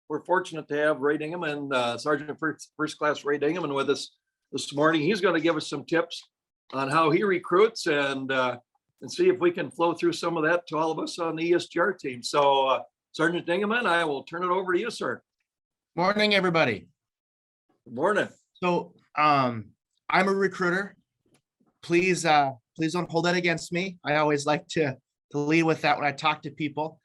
we're fortunate to have Ray Dingaman, Sergeant First Class Ray Dingaman with us this morning. He's going to give us some tips on how he recruits and see if we can flow through some of that to all of us on the ESGR team. So Sergeant Dingaman, I will turn it over to you, sir. Morning, everybody. Good morning. So I'm a recruiter. Please don't hold that against me. I always like to lead with that when I talk to people.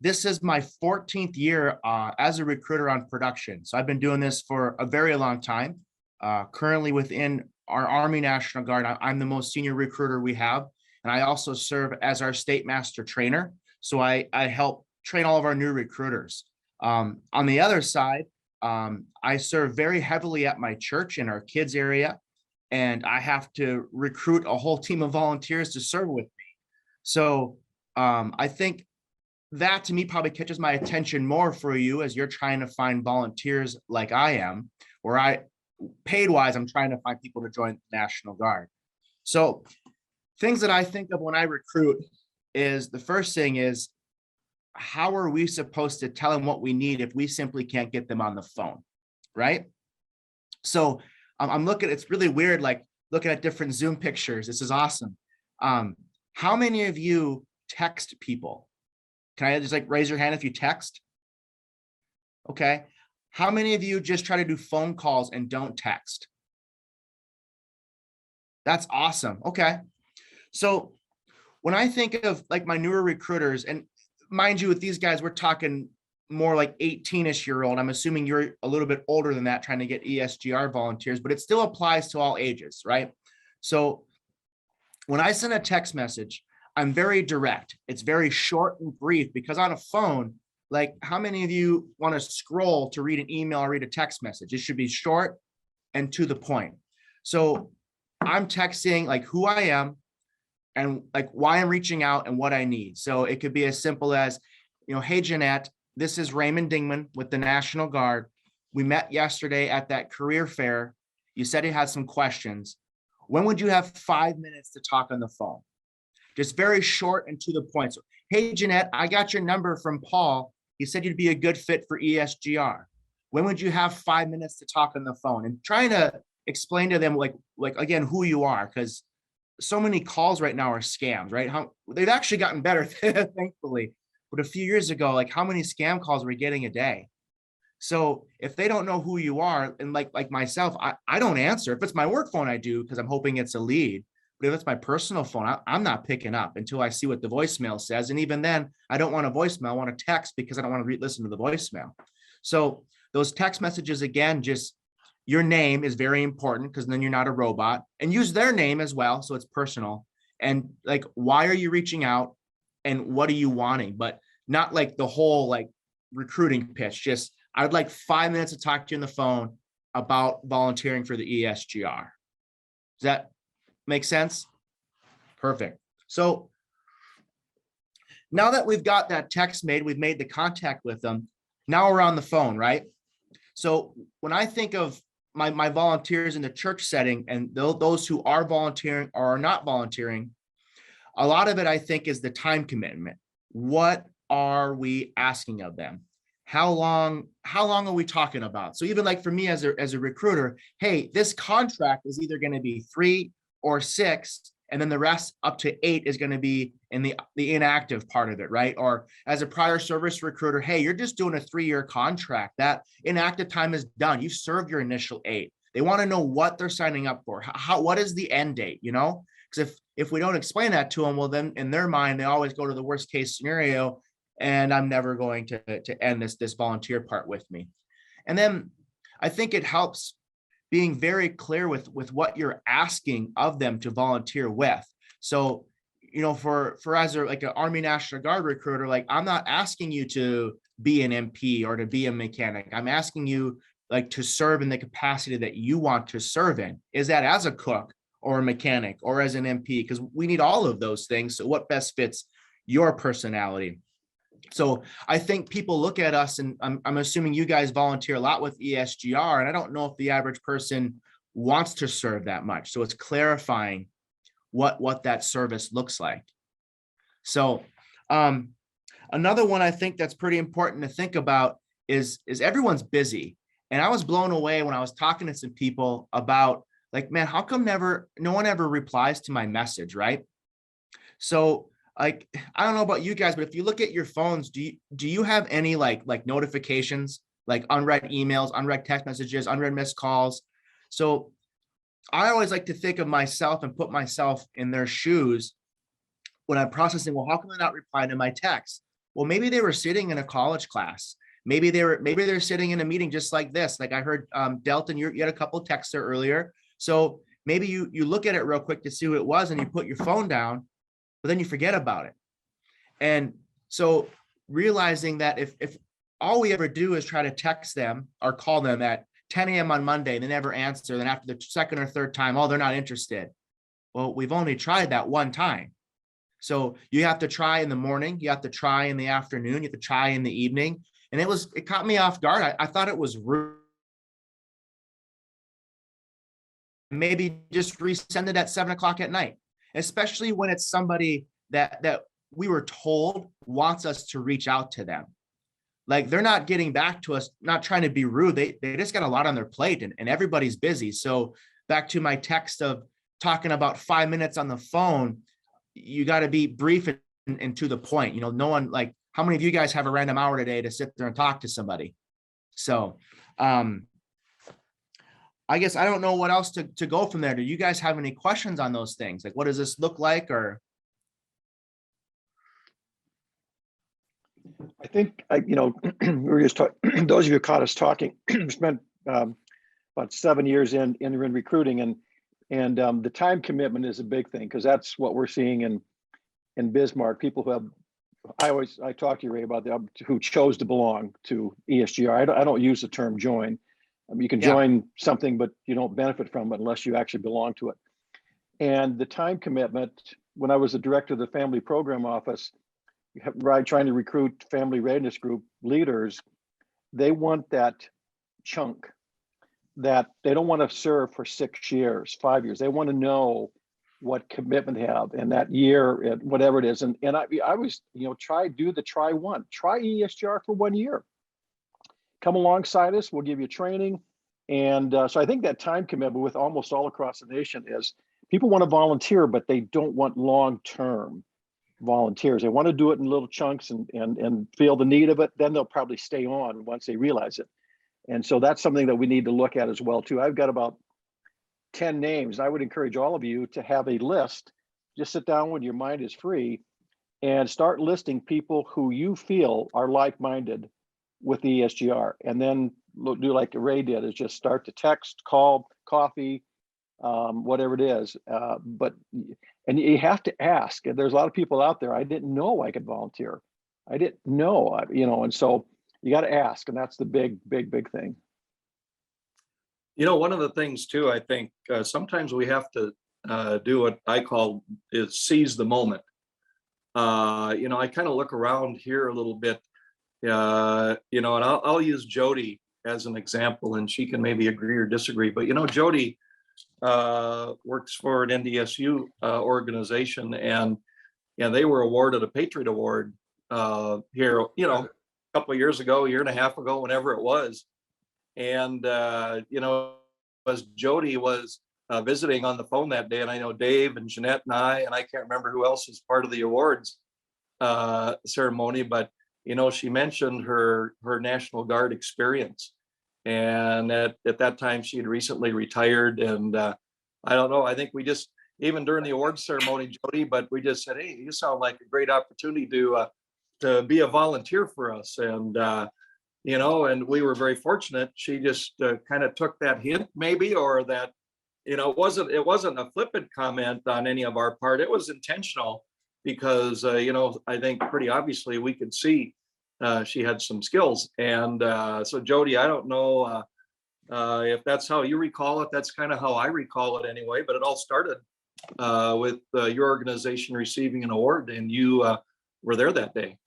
This is my 14th year as a recruiter on production. So I've been doing this for a very long time. Currently within our Army National Guard, I'm the most senior recruiter we have. And I also serve as our state master trainer. So I help train all of our new recruiters. On the other side, I serve very heavily at my church in our kids area, and I have to recruit a whole team of volunteers to serve with me. So I think that to me probably catches my attention more for you as you're trying to find volunteers like I am, where paid wise, I'm trying to find people to join the National Guard. So things that I think of when I recruit is the first thing is, how are we supposed to tell them what we need if we simply can't get them on the phone, right? So I'm looking, it's really weird, like looking at different Zoom pictures. This is awesome. How many of you text people? Can I just like raise your hand if you text? Okay. How many of you just try to do phone calls and don't text? That's awesome. Okay. So when I think of like my newer recruiters, and mind you, with these guys, we're talking more like 18-ish-year-old. I'm assuming you're a little bit older than that trying to get ESGR volunteers, but it still applies to all ages, right? So when I send a text message, I'm very direct. It's very short and brief, because on a phone, like how many of you want to scroll to read an email or read a text message? It should be short and to the point. So I'm texting like who I am and like why I'm reaching out and what I need. So it could be as simple as, hey, Jeanette, this is Raymond Dingman with the National Guard. We met yesterday at that career fair. You said you had some questions. When would you have 5 minutes to talk on the phone? Just very short and to the point. So, hey, Jeanette, I got your number from Paul. He said you'd be a good fit for ESGR. When would you have 5 minutes to talk on the phone? And trying to explain to them like again, who you are, because so many calls right now are scams, right? They've actually gotten better, thankfully. But a few years ago, like how many scam calls were we getting a day? So if they don't know who you are, and like myself, I don't answer. If it's my work phone, I do, because I'm hoping it's a lead. But if it's my personal phone, I'm not picking up until I see what the voicemail says. And even then, I don't want a voicemail. I want a text, because I don't want to listen to the voicemail. So those text messages, again, just your name is very important, because then you're not a robot, and use their name as well. So it's personal. And like, why are you reaching out and what are you wanting? But not like the whole like recruiting pitch. Just, I'd like 5 minutes to talk to you on the phone about volunteering for the ESGR. Does that make sense? Perfect. So now that we've got that text made, we've made the contact with them. Now we're on the phone, right? So when I think of my volunteers in the church setting, and those who are volunteering or are not volunteering, a lot of it, I think, is the time commitment. What are we asking of them? How long are we talking about? So even like for me as a recruiter, hey, this contract is either going to be 3 or 6, and then the rest up to 8 is going to be in the inactive part of it, right? Or as a prior service recruiter, hey, you're just doing a 3-year contract. That inactive time is done. You served your initial 8. They want to know what they're signing up for. What is the end date, Because if we don't explain that to them, well, then in their mind, they always go to the worst case scenario, and I'm never going to end this volunteer part with me. And then I think it helps being very clear with what you're asking of them to volunteer with. So, for as like an Army National Guard recruiter, like I'm not asking you to be an MP or to be a mechanic. I'm asking you like to serve in the capacity that you want to serve in. Is that as a cook or a mechanic or as an MP? Because we need all of those things. So what best fits your personality? So I think people look at us, and I'm assuming you guys volunteer a lot with ESGR, and I don't know if the average person wants to serve that much. So it's clarifying what that service looks like. So another one I think that's pretty important to think about is everyone's busy. And I was blown away when I was talking to some people about like, man, how come no one ever replies to my message, right? So like, I don't know about you guys, but if you look at your phones, do you have any like notifications, like unread emails, unread text messages, unread missed calls? So I always like to think of myself and put myself in their shoes when I'm processing, well, how come they're not replying to my text? Well, maybe they were sitting in a college class. Maybe they're sitting in a meeting just like this. Like I heard Delton, you had a couple of texts there earlier. So maybe you look at it real quick to see who it was and you put your phone down, but then you forget about it. And so realizing that if all we ever do is try to text them or call them at 10 a.m. on Monday, and they never answer, then after the second or third time, oh, they're not interested. Well, we've only tried that one time. So you have to try in the morning, you have to try in the afternoon, you have to try in the evening. And it caught me off guard. I thought it was rude. Maybe just resend it at 7 o'clock at night, especially when it's somebody that we were told wants us to reach out to them. Like they're not getting back to us, not trying to be rude. They just got a lot on their plate and everybody's busy. So back to my text of talking about 5 minutes on the phone, you got to be brief and to the point. No one, like, how many of you guys have a random hour today to sit there and talk to somebody? So I guess I don't know what else to go from there. Do you guys have any questions on those things? Like, what does this look like? Or I think, we were just talking, those of you who caught us talking, spent about 7 years in recruiting, and the time commitment is a big thing, because that's what we're seeing in Bismarck. People who have, I talk to you, Ray, about who chose to belong to ESGR. I don't use the term join. You can join something, but you don't benefit from it unless you actually belong to it. And the time commitment, when I was the director of the family program office, trying to recruit family readiness group leaders, they want that chunk, that they don't want to serve for 6 years, 5 years. They want to know what commitment they have in that year, whatever it is. And I was, try ESGR for 1 year. Come alongside us, we'll give you training. And so I think that time commitment with almost all across the nation is people want to volunteer, but they don't want long-term volunteers. They want to do it in little chunks and feel the need of it. Then they'll probably stay on once they realize it. And so that's something that we need to look at as well too. I've got about 10 names. I would encourage all of you to have a list. Just sit down when your mind is free and start listing people who you feel are like-minded with the ESGR. And then do like Ray did, is just start to text, call, coffee, whatever it is. And you have to ask. There's a lot of people out there, I didn't know I could volunteer. I didn't know, and so you got to ask. And that's the big thing. One of the things too, I think sometimes we have to do what I call is seize the moment. I kind of look around here a little bit, and I'll use Jody as an example, and she can maybe agree or disagree. But Jody works for an NDSU organization, and they were awarded a Patriot Award here, a couple of years ago, a year and a half ago, whenever it was. And as Jody was visiting on the phone that day, and I know Dave and Jeanette and I can't remember who else was part of the awards ceremony, but she mentioned her National Guard experience, and at that time she had recently retired. And I don't know, I think we just, even during the awards ceremony, Jody, but we just said, hey, you sound like a great opportunity to be a volunteer for us. And and we were very fortunate. She just kind of took that hint, maybe, or that, it wasn't a flippant comment on any of our part. It was intentional, because I think pretty obviously we could see she had some skills. And so Jody, I don't know if that's how you recall it. That's kind of how I recall it anyway. But it all started with your organization receiving an award, and you were there that day.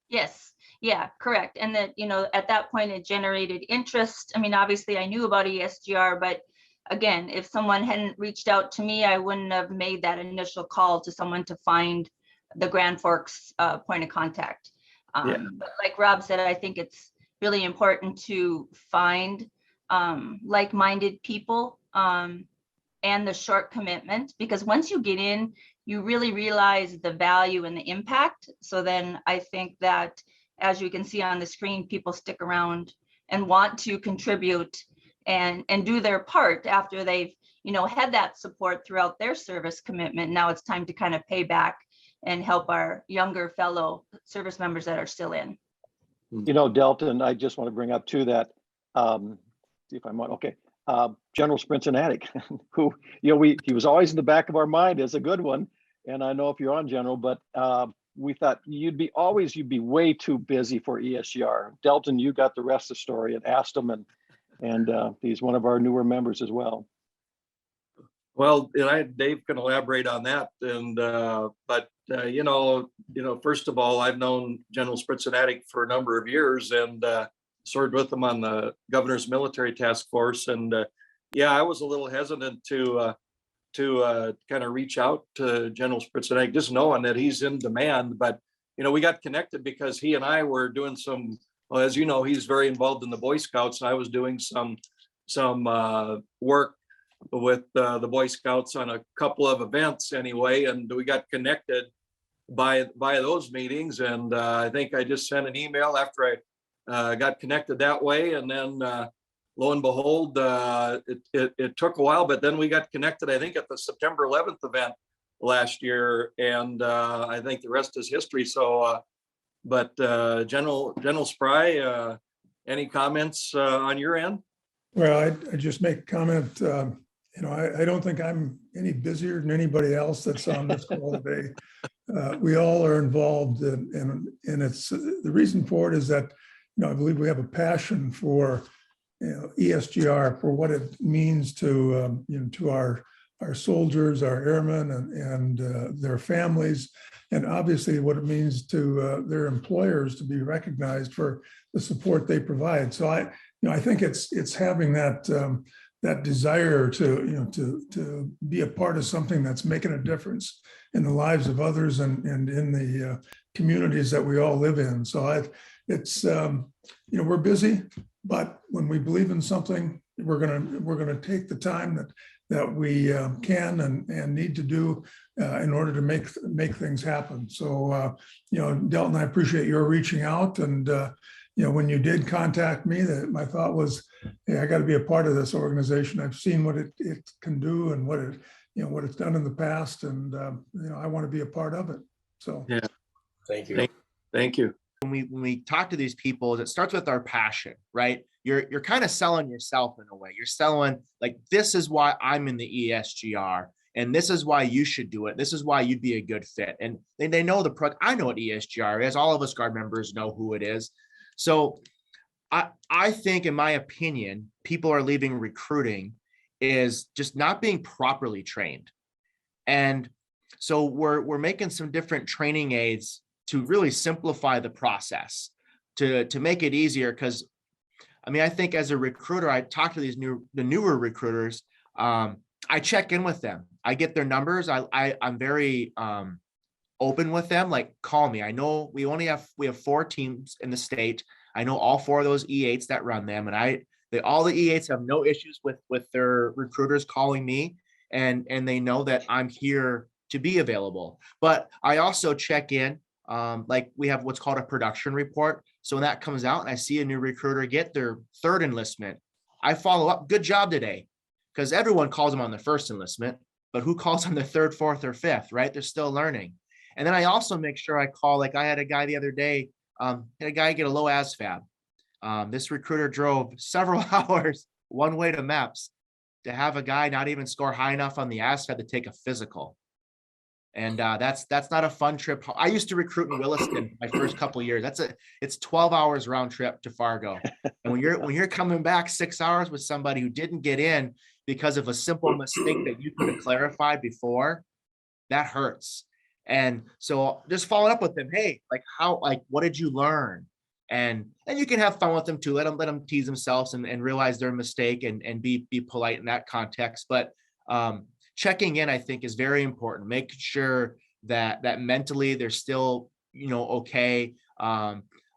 Yes. Yeah, correct. And that, at that point it generated interest. I mean, obviously I knew about ESGR, but again, if someone hadn't reached out to me, I wouldn't have made that initial call to someone to find the Grand Forks point of contact. But like Rob said, I think it's really important to find like-minded people and the short commitment, because once you get in, you really realize the value and the impact. So then I think that, as you can see on the screen, people stick around and want to contribute and do their part after they've, had that support throughout their service commitment. Now it's time to kind of pay back and help our younger fellow service members that are still in. Delton, I just want to bring up too that, see if I'm on, okay. General Sprincenatic, who, he was always in the back of our mind as a good one. And I know if you're on, General, but we thought you'd be way too busy for ESGR. Delton, you got the rest of the story and asked him, and he's one of our newer members as well. Well, Dave can elaborate on that. And but first of all, I've known General Sprincenatic for a number of years and served with him on the governor's military task force. And I was a little hesitant to kind of reach out to General Sprincenatic, just knowing that he's in demand. But we got connected because he and I were doing some. Well, as you know, he's very involved in the Boy Scouts, and I was doing some work with the Boy Scouts on a couple of events anyway, and we got connected by those meetings. And I think I just sent an email after I got connected that way, and then lo and behold, it took a while, but then we got connected, I think, at the September 11th event last year, and I think the rest is history. So, but General Spry, any comments on your end? Well, I just make a comment. I don't think I'm any busier than anybody else that's on this call today. We all are involved, and it's the reason for it is that I believe we have a passion for ESGR, for what it means to to our soldiers, our airmen, and their families, and obviously what it means to their employers to be recognized for the support they provide. So I think it's having that desire to be a part of something that's making a difference in the lives of others and in the communities that we all live in. So it's we're busy, but when we believe in something, we're gonna take the time that we can and need to do in order to make things happen. So Delton, I appreciate your reaching out, and when you did contact me, that my thought was, hey, I got to be a part of this organization. I've seen what it can do and what it's done in the past, and I want to be a part of it. So yeah, thank you. Thank you. When we talk to these people, it starts with our passion, right? You're kind of selling yourself in a way. You're selling like, this is why I'm in the ESGR, and this is why you should do it. This is why you'd be a good fit. And they know I know what ESGR is. All of us Guard members know who it is. So I think, in my opinion, people are leaving recruiting is just not being properly trained. And so we're making some different training aids to really simplify the process, to make it easier. Because I think as a recruiter, I talk to the newer recruiters. I check in with them. I get their numbers. I'm very open with them. Like, call me. I know we have 4 teams in the state. I know all 4 of those E8s that run them, and all the E8s have no issues with their recruiters calling me, and they know that I'm here to be available. But I also check in, like we have what's called a production report. So when that comes out and I see a new recruiter get their 3rd enlistment, I follow up, good job today, because everyone calls them on their 1st enlistment, but who calls on their 3rd, 4th, or 5th, right? They're still learning. And then I also make sure I call, like I had a guy the other day, had a guy get a low ASVAB. This recruiter drove several hours one way to MEPS to have a guy not even score high enough on the ASVAB to take a physical. And that's not a fun trip. I used to recruit in Williston my first couple of years. It's 12 hours round trip to Fargo. And when you're coming back 6 hours with somebody who didn't get in because of a simple mistake that you could have clarified before, that hurts. And so just following up with them, hey, what did you learn? And you can have fun with them too. Let them tease themselves and realize their mistake and be polite in that context. But checking in, I think, is very important. Making sure that mentally they're still, okay.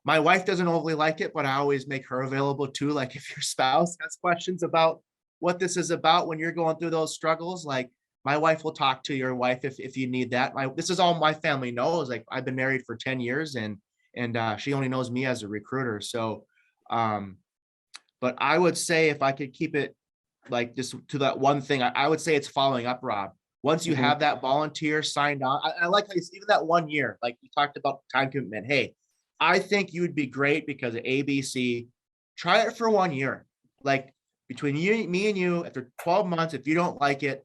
My wife doesn't overly like it, but I always make her available too. Like if your spouse has questions about what this is about when you're going through those struggles, like my wife will talk to your wife if you need that. This is all my family knows. Like I've been married for 10 years and she only knows me as a recruiter. So, but I would say if I could keep it like just to that one thing, I would say it's following up, Rob. Once you have that volunteer signed on, I like how even that 1 year, like you talked about time commitment. Hey, I think you would be great because of ABC. Try it for 1 year. Like between you, me and you, after 12 months, if you don't like it,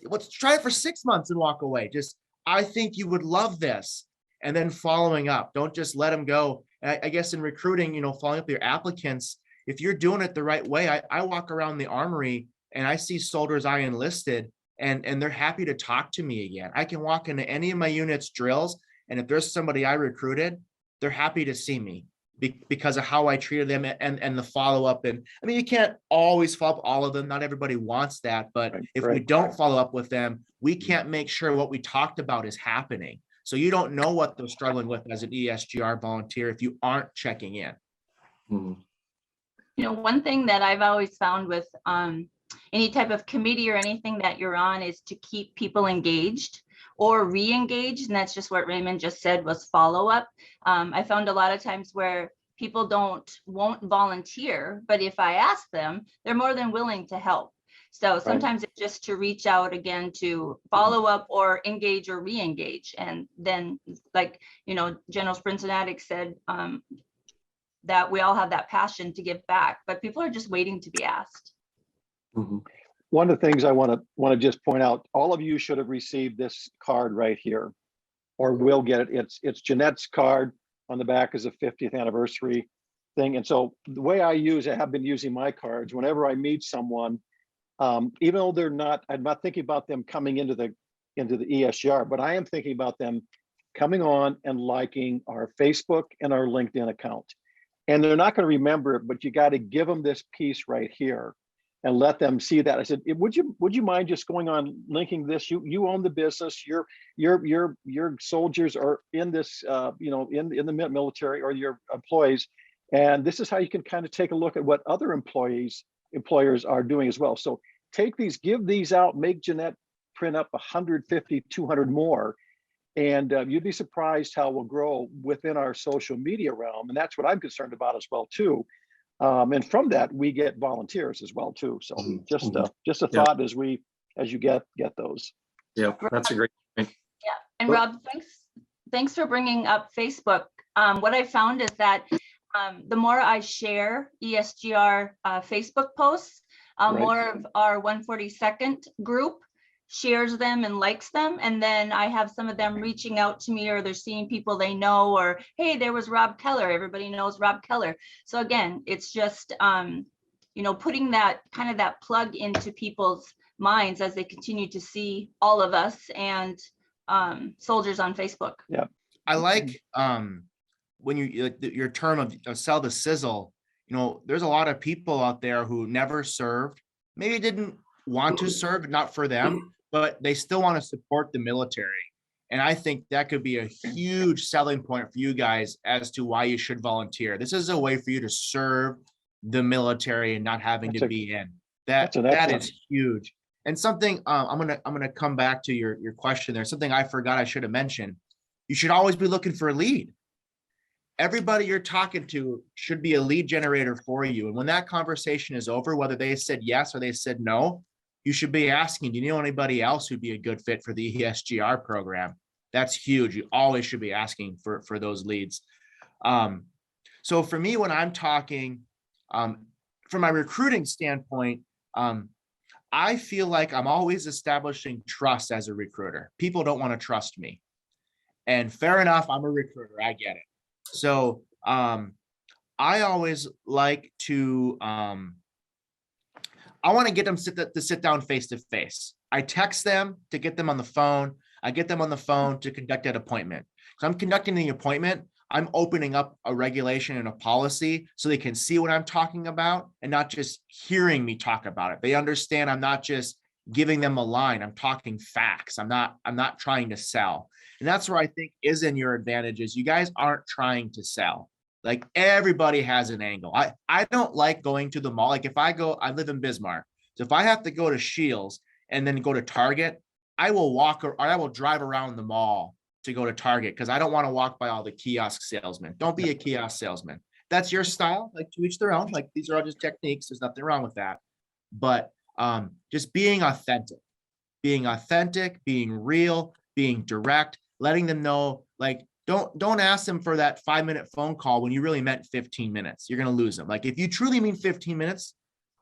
let's try it for 6 months and walk away. Just, I think you would love this. And then following up, don't just let them go. And I guess in recruiting, following up your applicants, if you're doing it the right way, I walk around the armory and I see soldiers I enlisted and they're happy to talk to me again. I can walk into any of my units drills. And if there's somebody I recruited, they're happy to see me because of how I treated them and the follow-up. And I mean, you can't always follow up all of them. Not everybody wants that, but if we don't follow up with them, we can't make sure what we talked about is happening. So you don't know what they're struggling with as an ESGR volunteer if you aren't checking in. One thing that I've always found with any type of committee or anything that you're on is to keep people engaged or re-engaged. And that's just what Raymond just said was follow up. I found a lot of times where people won't volunteer, but if I ask them, they're more than willing to help. So sometimes it's just to reach out again to follow up or engage or re-engage. And then like, General Sprincenatic said, that we all have that passion to give back, but people are just waiting to be asked. One of the things I want to just point out, all of you should have received this card right here, or will get it. It's Jeanette's card. On the back is a 50th anniversary thing. And so the way I have been using my cards whenever I meet someone, even though I'm not thinking about them coming into the ESGR, but I am thinking about them coming on and liking our Facebook and our LinkedIn account. And they're not going to remember it, but you got to give them this piece right here and let them see that. I said, would you mind just going on linking this? You own the business. Your soldiers are in this, in the military, or your employees, and this is how you can kind of take a look at what other employers are doing as well. So take these, give these out, make Jeanette print up 150, 200 more. And you'd be surprised how we'll grow within our social media realm. And that's what I'm concerned about as well, too. And from that, we get volunteers as well, too. So just a thought as you get those. Yeah, that's a great point. Yeah. And Rob, thanks for bringing up Facebook. What I found is that the more I share ESGR Facebook posts, more of our 142nd group shares them and likes them. And then I have some of them reaching out to me, or they're seeing people they know, or, hey, there was Rob Keller. Everybody knows Rob Keller. So again, it's just, putting that kind of that plug into people's minds as they continue to see all of us and soldiers on Facebook. Yeah. I like when your term of sell the sizzle, there's a lot of people out there who never served, maybe didn't want to serve, not for them, but they still want to support the military. And I think that could be a huge selling point for you guys as to why you should volunteer. This is a way for you to serve the military and not having to be in. That is huge. And something I'm gonna come back to your question there. Something I forgot I should have mentioned. You should always be looking for a lead. Everybody you're talking to should be a lead generator for you. And when that conversation is over, whether they said yes or they said no, you should be asking, do you know anybody else who'd be a good fit for the ESGR program? That's huge. You always should be asking for those leads. So for me, when I'm talking, from my recruiting standpoint, I feel like I'm always establishing trust as a recruiter. People don't want to trust me. And fair enough, I'm a recruiter, I get it. So I always like to, I want to get them to sit down face to face. I text them to get them on the phone. I get them on the phone to conduct that appointment. So I'm conducting the appointment. I'm opening up a regulation and a policy so they can see what I'm talking about and not just hearing me talk about it. They understand I'm not just giving them a line. I'm talking facts. I'm not trying to sell. And that's where I think is in your advantages. You guys aren't trying to sell. Like everybody has an angle. I don't like going to the mall. Like if I live in Bismarck. So if I have to go to Shields and then go to Target, I will walk or I will drive around the mall to go to Target because I don't want to walk by all the kiosk salesmen. Don't be a kiosk salesman. That's your style, like to each their own. Like these are all just techniques. There's nothing wrong with that. But just being authentic, being real, being direct, letting them know, like, don't ask them for that 5-minute phone call when you really meant 15 minutes. You're going to lose them. Like if you truly mean 15 minutes,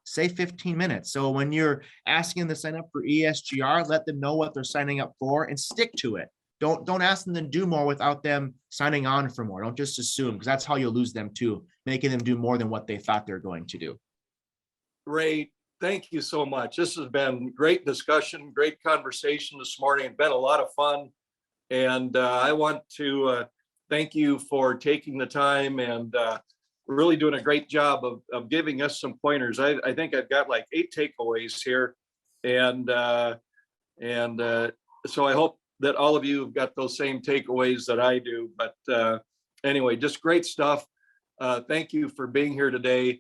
say 15 minutes. So when you're asking them to sign up for ESGR, let them know what they're signing up for and stick to it. Don't ask them to do more without them signing on for more. Don't just assume, because that's how you'll lose them too, making them do more than what they thought they're going to do. Great. Thank you so much. This has been great discussion, great conversation this morning. It's been a lot of fun. And I want to thank you for taking the time and really doing a great job of giving us some pointers. I think I've got like 8 takeaways here. And so I hope that all of you have got those same takeaways that I do. But anyway, just great stuff. Thank you for being here today.